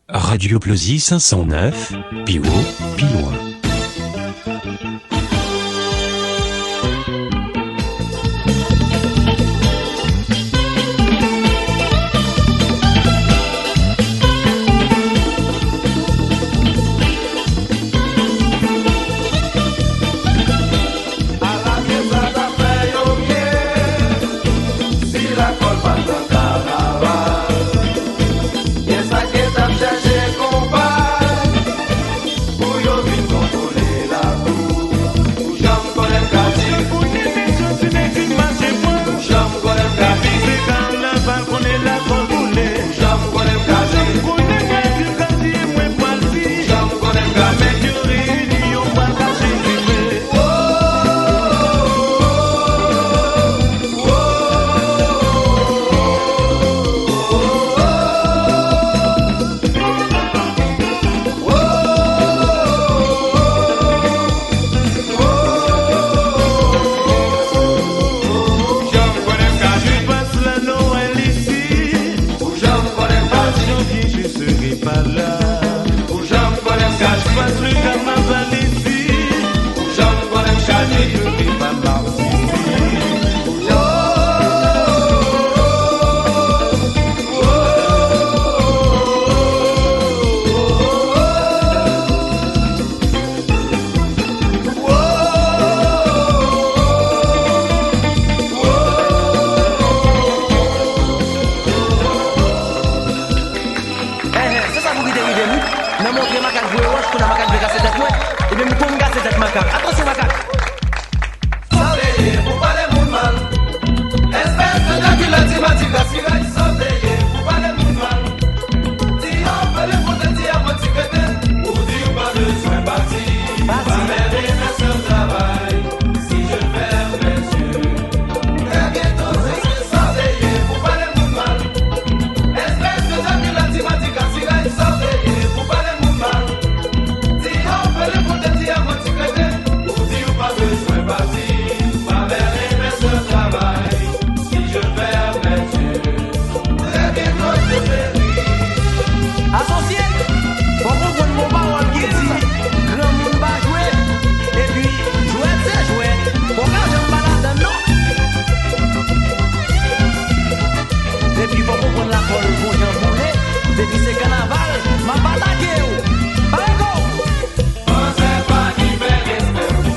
Radioplosie 509, puis haut, puis loin.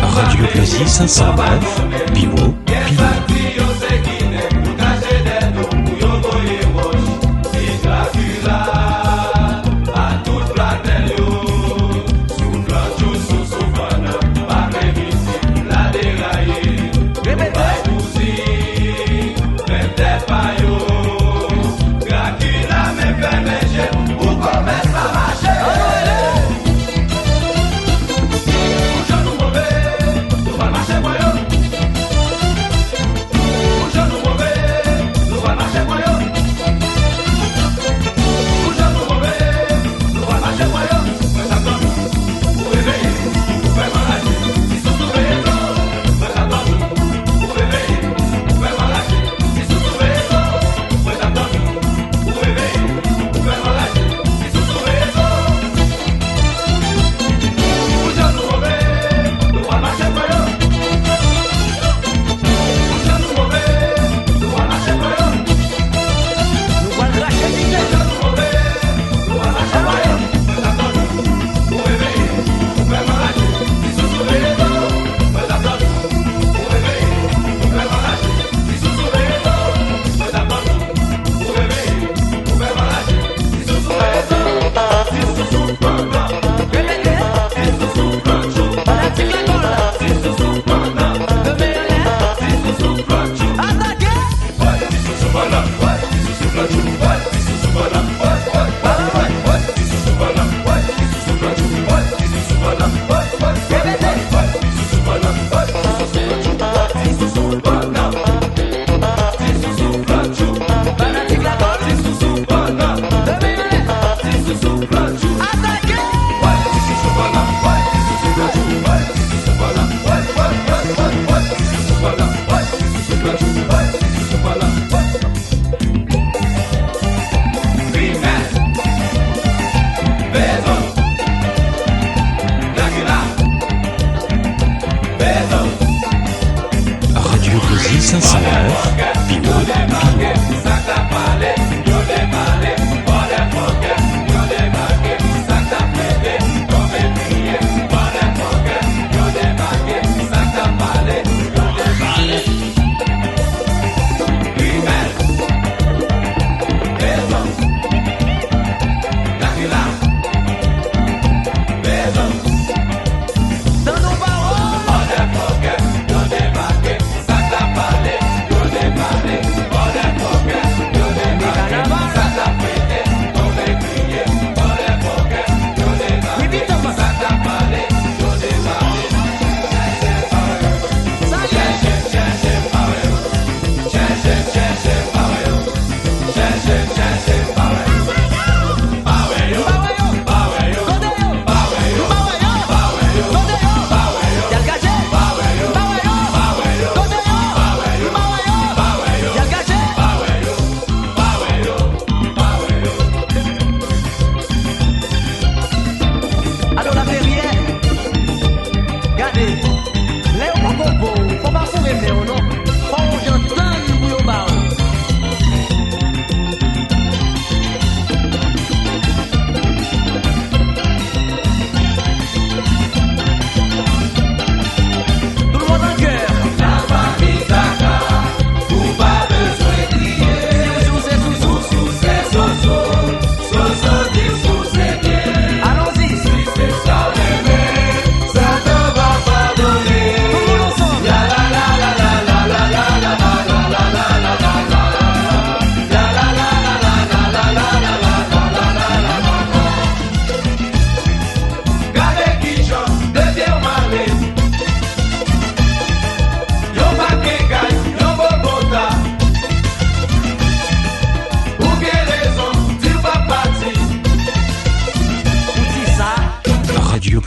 Radioplosie 509, puis haut, puis loin.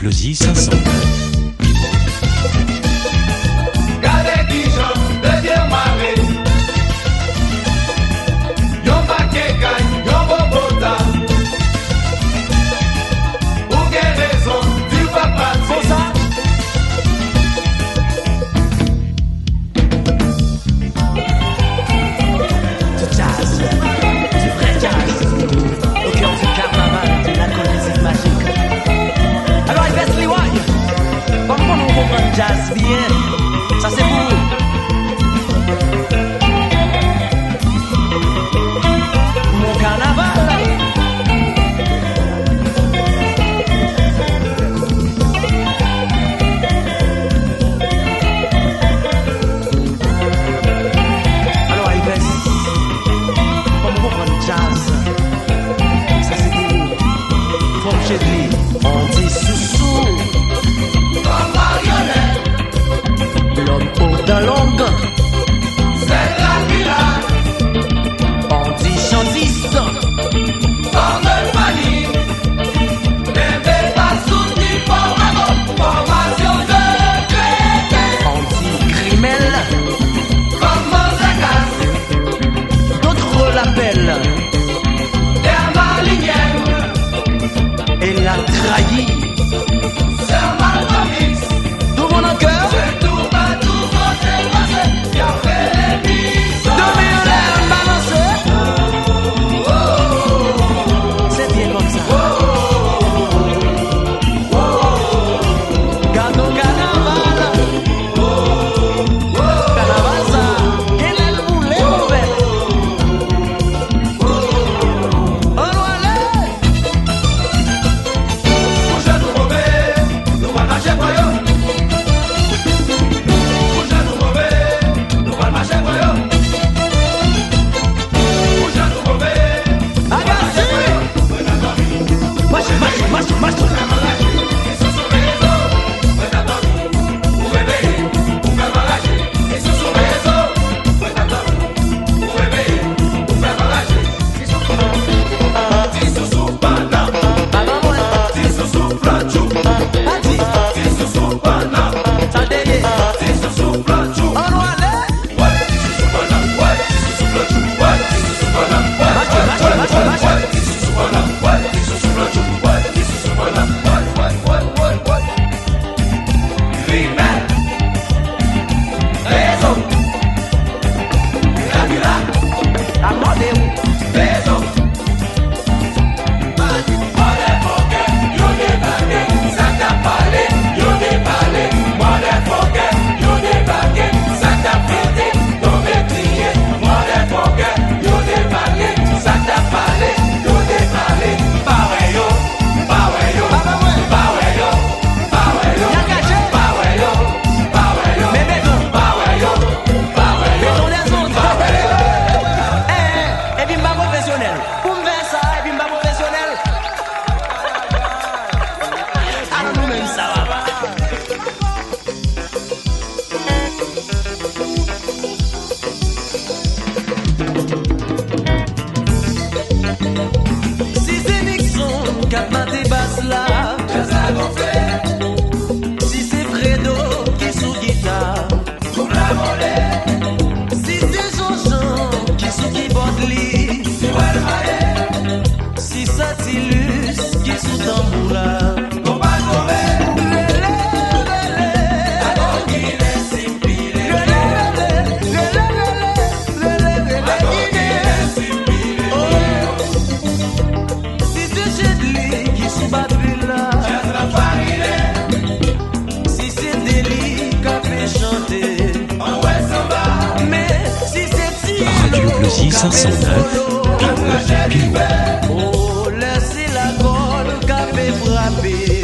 Closy 509. Gade ki jan devyen mare, yon bake kay, yon bobota, ou gen rezon, du pa pati. Du jazz, du vrai jazz, au cœur du carnaval de la Colisée magique. Alors, Wesley Wine, comment on comprend le jazz bien? Ça c'est vous. Mon carnaval. Alors, Ives, comment on comprend le jazz? Ça c'est vous. From Chedley, on dit sous-sous. Comme marionnette, L'homme haut de longue, c'est la villa, on dit chantiste. comme le panier, bébé pas soutenu pour avoir formation de pété, On dit Grimel, comme Mozakas, d'autres l'appellent Dermalinienne, et la trahi. c'est Malcolmix, Tout mon en cœur, c'est tout bas, tout côté, passé, y'a fait les bisous. 2 millionnaires balancés. C'est bien comme ça. Gâteau carnaval. Carnaval ça. Quel est le boulet mon belle? On doit aller. Bouge nous mauvais, nous va marcher voyons. Bouge nous mauvais, nous va marcher voyons. Bouge nous mauvais, Agassé. Marche, marche, marche, marche. ils sont sur les réseaux. Ouais, attends, vous réveillez, vous faites m'arracher. Ils sont sur les réseaux. Ouais, attends, vous réveillez, vous faites m'arracher. Ils sont sur Bana, Maman moi, ils sont sur Planchou, Adi, ils sont sur Bana, ça dégué. ils sont sur Planchou. On doit aller. Ouais, ils sont sur Bana, ouais, ils sont sur Planchou, ouais, ils sont sur Bana, ouais, Marche, marche, marche, marche. ouais, ils sont sur Bana, ouais, ils sont sur Planchou, ouais, ils sont sur Bana, ouais. Grimel, Réseau, la villa, Amandez-vous. Réseau. Motherfucker, you débarqué, ça t'a parlé, you débarqué. Motherfucker, you débarqué, ça t'a pété, tombé crié. Motherfucker, you débarqué, ça t'a parlé, you débarqué. Power yo, power yo, Papa moi. power yo, power yo, Y'a caché. power yo, power yo, Mais mettons. power yo, power yo. Mettons les autres. Et puis pas professionnel. Pour me faire ça, et puis pas professionnel. Alors nous-mêmes ça va pas. Si c'est Nixon qui a maté basse là, Ça gonflé, si c'est Fredo qui sous guitare, coupe la monnaie, si c'est Jean-Jean qui sous keyboard lit, tu vois le maillet, si c'est Tilus qui sous tambour là. on va tomber. La coquille est si pilée, la coquille est si pilée. Si c'est Chedley qui sous batterie là, Jazz la farine, si c'est Deli qui a fait chanter, en ouest en bas, mais si c'est Radio Tilo Closy qui a fait 509. solo, la Pilou. oh laissez la colle qui a fait frapper.